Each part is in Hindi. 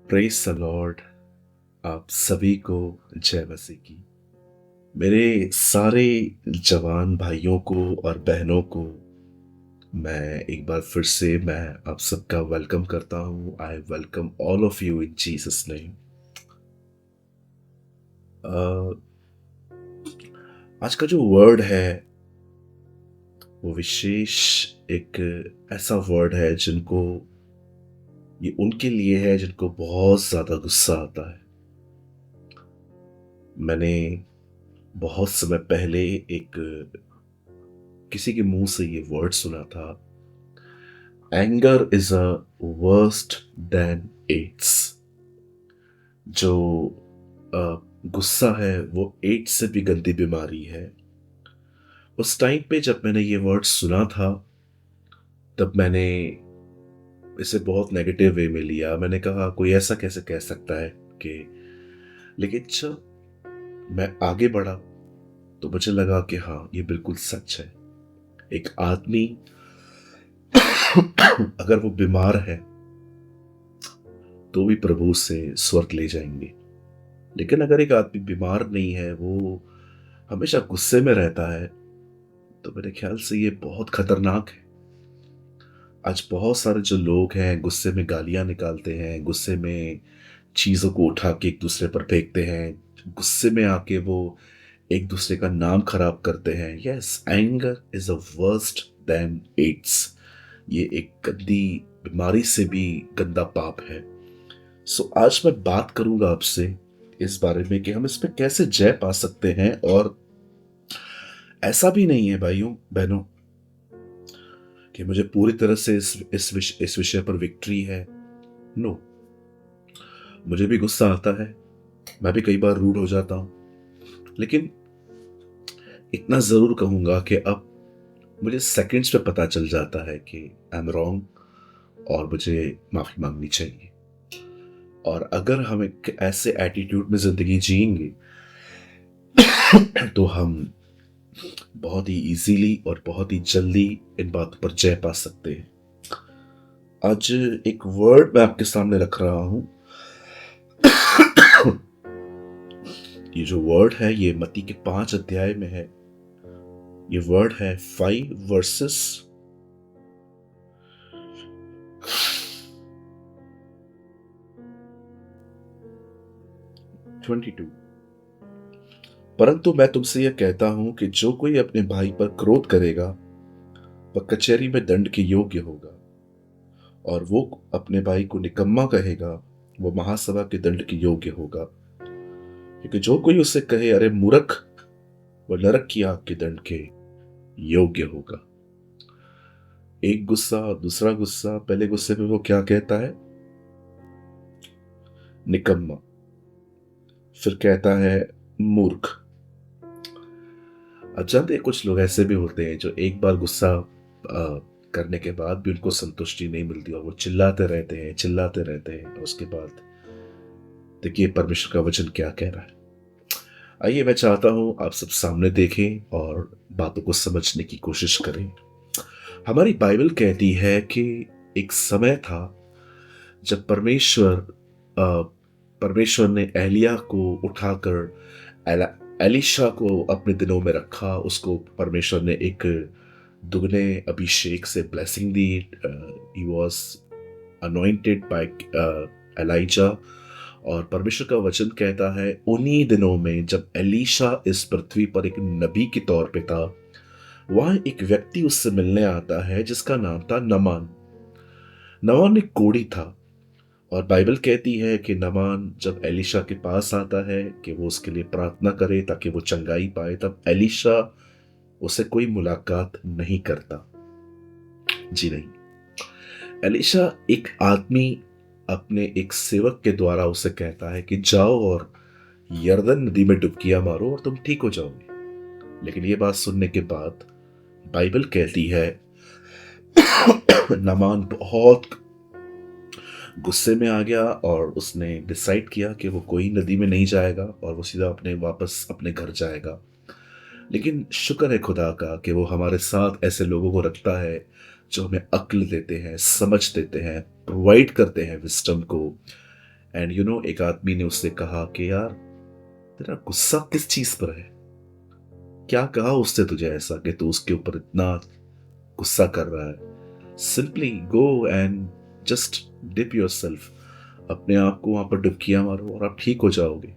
Praise the Lord. आप सभी को जय मसीह की। मेरे सारे जवान भाइयों को और बहनों को मैं एक बार फिर से मैं आप सबका वेलकम करता हूँ। I welcome all of you in Jesus name. आज का जो वर्ड है वो विशेष एक ऐसा वर्ड है जिनको ये उनके लिए है जिनको बहुत ज़्यादा गुस्सा आता है। मैंने बहुत समय पहले एक किसी के मुंह से ये वर्ड सुना था, anger is a worst than AIDS. जो गुस्सा है वो एड्स से भी गंदी बीमारी है। उस टाइम पे जब मैंने ये वर्ड सुना था तब मैंने इसे बहुत नेगेटिव वे में लिया। मैंने कहा कोई ऐसा कैसे कह सकता है कि, लेकिन जब मैं आगे बढ़ा तो मुझे लगा कि हाँ ये बिल्कुल सच है। एक आदमी अगर वो बीमार है तो भी प्रभु से स्वर्ग ले जाएंगे, लेकिन अगर एक आदमी बीमार नहीं है, वो हमेशा गुस्से में रहता है, तो मेरे ख्याल से ये बहुत खतरनाक है। आज बहुत सारे जो लोग हैं गुस्से में गालियां निकालते हैं, गुस्से में चीज़ों को उठा के एक दूसरे पर फेंकते हैं, गुस्से में आके वो एक दूसरे का नाम खराब करते हैं। Yes, anger is a worst than AIDS. ये एक गंदी बीमारी से भी गंदा पाप है। सो आज मैं बात करूंगा आपसे इस बारे में कि हम इस पे कैसे जय पा सकते हैं। और ऐसा भी नहीं है भाइयों बहनों कि मुझे पूरी तरह से इस विषय पर विक्ट्री है। नो, मुझे भी गुस्सा आता है, मैं भी कई बार रूड हो जाता हूं, लेकिन इतना जरूर कहूंगा कि अब मुझे सेकंड्स पे पता चल जाता है कि आई एम रॉन्ग और मुझे माफी मांगनी चाहिए। और अगर हम एक ऐसे एटीट्यूड में जिंदगी जिएंगे तो हम बहुत ही इजीली और बहुत ही जल्दी इन बातों पर जय पा सकते हैं। आज एक वर्ड मैं आपके सामने रख रहा हूं। ये जो वर्ड है ये मत्ती के 5 अध्याय में है। ये वर्ड है 5 वर्सेस 22। परंतु मैं तुमसे यह कहता हूं कि जो कोई अपने भाई पर क्रोध करेगा वह कचहरी में दंड के योग्य होगा, और वो अपने भाई को निकम्मा कहेगा वो महासभा के दंड के योग्य होगा। क्योंकि जो कोई उसे कहे अरे मूर्ख, वह नरक की आग के दंड के योग्य होगा। एक गुस्सा, दूसरा गुस्सा। पहले गुस्से में वो क्या कहता है? निकम्मा। फिर कहता है मूर्ख। अब जानते हैं कुछ लोग ऐसे भी होते हैं जो एक बार गुस्सा करने के बाद भी उनको संतुष्टि नहीं मिलती और वो चिल्लाते रहते हैं। और उसके बाद देखिए परमेश्वर का वचन क्या कह रहा है। आइए, मैं चाहता हूं आप सब सामने देखें और बातों को समझने की कोशिश करें। हमारी बाइबल कहती है कि एक समय था जब परमेश्वर ने एलिया को उठाकर एलिशा को अपने दिनों में रखा। उसको परमेश्वर ने एक दुगने अभिषेक से ब्लेसिंग दी। He was anointed by Elijah. और परमेश्वर का वचन कहता है उन्हीं दिनों में जब एलीशा इस पृथ्वी पर एक नबी के तौर पे था, वहां एक व्यक्ति उससे मिलने आता है जिसका नाम था नमान। नमान एक कोढ़ी था। और बाइबल कहती है कि नमान जब एलीशा के पास आता है कि वो उसके लिए प्रार्थना करे ताकि वो चंगाई पाए, तब एलीशा उसे कोई मुलाकात नहीं करता। जी नहीं, एलीशा एक आदमी अपने एक सेवक के द्वारा उसे कहता है कि जाओ और यरदन नदी में डुबकियां मारो और तुम ठीक हो जाओगे। लेकिन ये बात सुनने के बाद बाइबल कहती है नमान बहुत गुस्से में आ गया और उसने डिसाइड किया कि वो कोई नदी में नहीं जाएगा और वो सीधा वापस अपने घर जाएगा। लेकिन शुक्र है खुदा का कि वो हमारे साथ ऐसे लोगों को रखता है जो हमें अक्ल देते हैं, समझ देते हैं, प्रोवाइड करते हैं विस्डम को, एंड एक आदमी ने उससे कहा कि यार तेरा गुस्सा किस चीज पर है? क्या कहा उससे तुझे ऐसा कि तू उसके ऊपर इतना गुस्सा कर रहा है? Simply go and just dip your self, अपने आप को वहां पर डुबकियां मारो और आप ठीक हो जाओगे।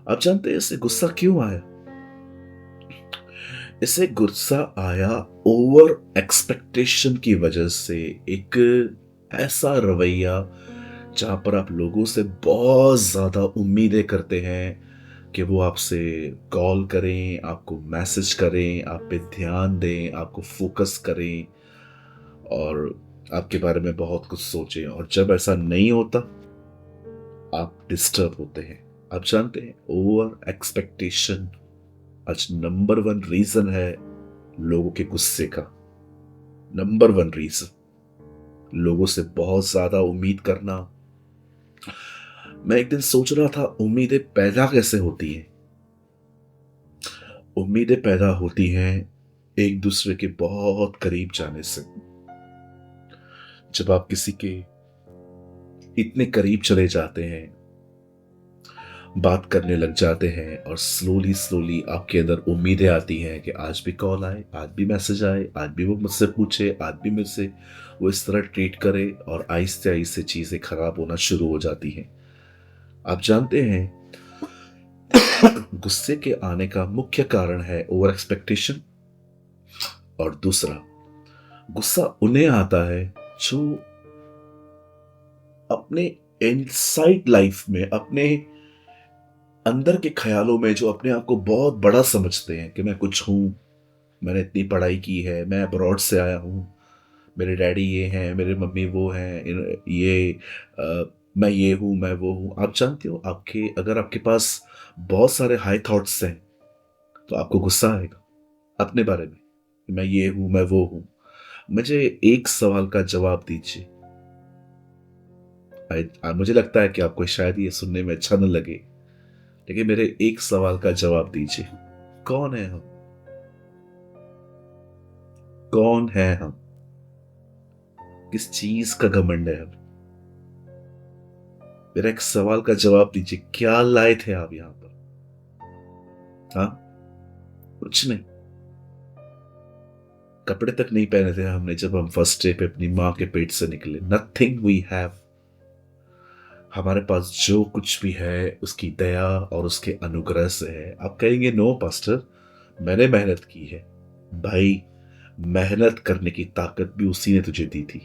आप जानते हैं इसे गुस्सा क्यों आया? इसे गुस्सा आया ओवर एक्सपेक्टेशन की वजह से। एक ऐसा रवैया जहां पर आप लोगों से बहुत ज्यादा उम्मीदें करते हैं कि वो आपसे कॉल करें, आपको मैसेज करें, आप पे ध्यान दें, आपको फोकस करें और आपके बारे में बहुत कुछ सोचें, और जब ऐसा नहीं होता आप डिस्टर्ब होते हैं। आप जानते हैं ओवर एक्सपेक्टेशन आज नंबर वन रीजन है लोगों के गुस्से का। नंबर वन रीजन लोगों से बहुत ज्यादा उम्मीद करना। मैं एक दिन सोच रहा था उम्मीदें पैदा कैसे होती हैं। उम्मीदें पैदा होती हैं एक दूसरे के बहुत करीब जाने से। जब आप किसी के इतने करीब चले जाते हैं, बात करने लग जाते हैं और स्लोली स्लोली आपके अंदर उम्मीदें आती हैं कि आज भी कॉल आए, आज भी मैसेज आए, आज भी वो मुझसे पूछे, आज भी मुझसे वो इस तरह ट्रीट करे, और आहिस्ते आहिस्ते चीजें खराब होना शुरू हो जाती हैं। आप जानते हैं गुस्से के आने का मुख्य कारण है ओवर एक्सपेक्टेशन। और दूसरा, गुस्सा उन्हें आता है जो अपने इनसाइड लाइफ में, अपने अंदर के ख्यालों में, जो अपने आप को बहुत बड़ा समझते हैं कि मैं कुछ हूं, मैंने इतनी पढ़ाई की है, मैं अब्रॉड से आया हूं, मेरे डैडी ये हैं, मेरे मम्मी वो हैं, ये मैं ये हूं, मैं वो हूं। आप जानते हो आपके अगर आपके पास बहुत सारे हाई थॉट्स हैं तो आपको गुस्सा आएगा अपने बारे में, मैं ये हूं, मैं वो हूं। मुझे एक सवाल का जवाब दीजिए। मुझे लगता है कि आपको शायद ये सुनने में अच्छा न लगे, लेकिन मेरे एक सवाल का जवाब दीजिए। कौन है हम? कौन है हम? किस चीज का घमंड है हम? मेरा एक सवाल का जवाब दीजिए, क्या लाए थे आप यहां पर? हाँ, कुछ नहीं। कपड़े तक नहीं पहने थे हमने जब हम फर्स्ट डे पे अपनी मां के पेट से निकले। Nothing we have. हमारे पास जो कुछ भी है उसकी दया और उसके अनुग्रह से है। आप कहेंगे नो पास्टर, मैंने मेहनत की है। भाई, मेहनत करने की ताकत भी उसी ने तुझे दी थी।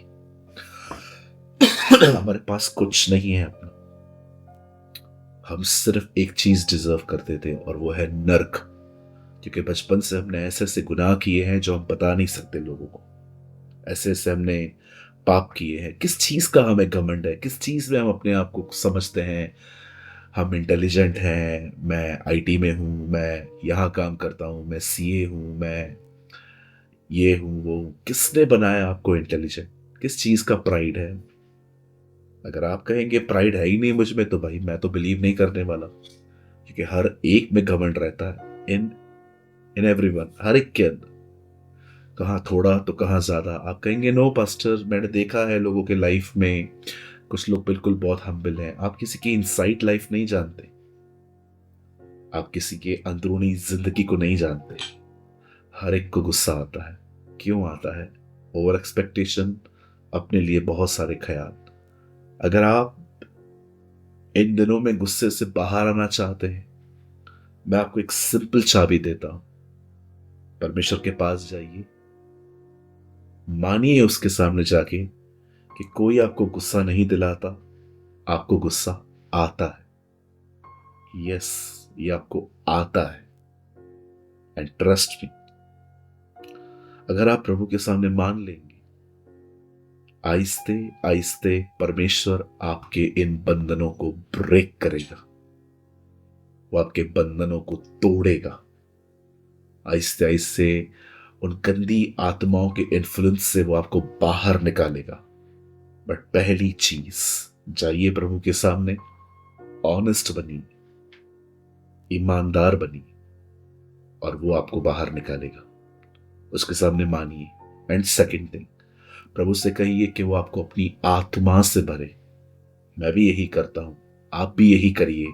हमारे पास कुछ नहीं है अपना। हम सिर्फ एक चीज डिजर्व करते थे और वो है नर्क, क्योंकि बचपन से हमने ऐसे ऐसे गुनाह किए हैं जो हम बता नहीं सकते लोगों को। ऐसे ऐसे हमने पाप किए हैं। किस चीज का हमें घमंड है? किस चीज में हम अपने आप को समझते हैं हम इंटेलिजेंट हैं? मैं आईटी में हूं, मैं यहां काम करता हूं, मैं सीए हूं, मैं ये हूं वो हूं। किसने बनाया आपको इंटेलिजेंट? किस चीज का प्राइड है? अगर आप कहेंगे प्राइड है ही नहीं मुझ में, तो भाई मैं तो बिलीव नहीं करने वाला, क्योंकि हर एक में घमंड रहता है। इन इन एवरीवन, हर एक के अंदर, कहाँ थोड़ा तो कहाँ ज्यादा। आप कहेंगे नो पास्टर, मैंने देखा है लोगों के लाइफ में कुछ लोग बिल्कुल बहुत हम्बल हैं। आप किसी की इनसाइड लाइफ नहीं जानते, आप किसी के अंदरूनी जिंदगी को नहीं जानते। हर एक को गुस्सा आता है। क्यों आता है? ओवर एक्सपेक्टेशन, अपने लिए बहुत सारे ख्याल। अगर आप इन दिनों में गुस्से से बाहर आना चाहते हैं, मैं आपको एक सिंपल चाबी देता हूं। परमेश्वर के पास जाइए, मानिए उसके सामने जाके कि कोई आपको गुस्सा नहीं दिलाता, आपको गुस्सा आता है। यस, ये आपको आता है। एंड ट्रस्ट मी, अगर आप प्रभु के सामने मान लेंगे, आहिस्ते आहिस्ते परमेश्वर आपके इन बंधनों को ब्रेक करेगा। वो आपके बंधनों को तोड़ेगा। आहिस्ते आहिस्ते उन गंदी आत्माओं के इन्फ्लुएंस से वो आपको बाहर निकालेगा। बट पहली चीज, जाइए प्रभु के सामने, ऑनेस्ट बनिए, ईमानदार बनिए, और वो आपको बाहर निकालेगा। उसके सामने मानिए। एंड सेकंड थिंग, प्रभु से कहिए कि वो आपको अपनी आत्मा से भरे। मैं भी यही करता हूँ, आप भी यही करिए।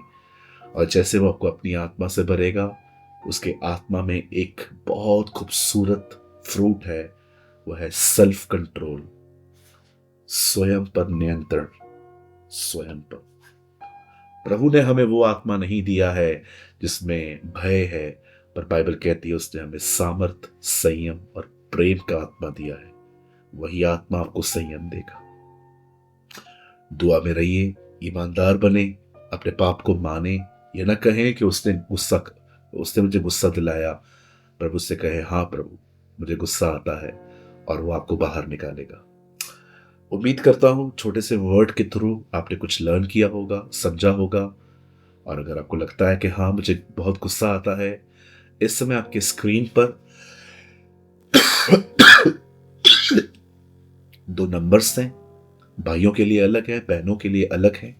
और जैसे वो आपको अपनी आत्मा से भरेगा, उसके आत्मा में एक बहुत खूबसूरत फ्रूट है, वो है सेल्फ कंट्रोल, स्वयं पर नियंत्रण। स्वयं पर प्रभु ने हमें वो आत्मा नहीं दिया है जिसमें भय है, पर बाइबल कहती है उसने हमें सामर्थ, संयम और प्रेम का आत्मा दिया है। वही आत्मा आपको संयम देगा। दुआ में रहिए, ईमानदार बने, अपने पाप को माने। ये ना कहें कि उसने मुझे गुस्सा दिलाया। प्रभु से कहे, हाँ प्रभु, मुझे गुस्सा आता है, और वो आपको बाहर निकालेगा। उम्मीद करता हूं छोटे से वर्ड के थ्रू आपने कुछ लर्न किया होगा, समझा होगा। और अगर आपको लगता है कि हाँ मुझे बहुत गुस्सा आता है, इस समय आपके स्क्रीन पर दो नंबर्स हैं। भाइयों के लिए अलग है, बहनों के लिए अलग है।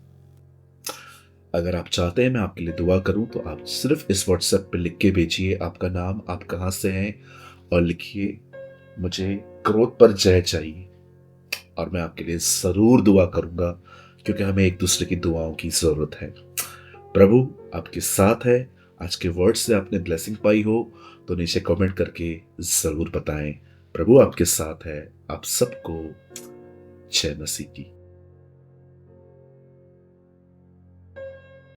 अगर आप चाहते हैं मैं आपके लिए दुआ करूं तो आप सिर्फ इस व्हाट्सएप पे लिख के भेजिए आपका नाम, आप कहां से हैं, और लिखिए मुझे क्रोध पर जय चाहिए, और मैं आपके लिए जरूर दुआ करूंगा, क्योंकि हमें एक दूसरे की दुआओं की जरूरत है। प्रभु आपके साथ है। आज के वर्ड से आपने ब्लेसिंग पाई हो तो नीचे कमेंट करके जरूर बताएं। प्रभु आपके साथ है। आप सबको जय मसीह की।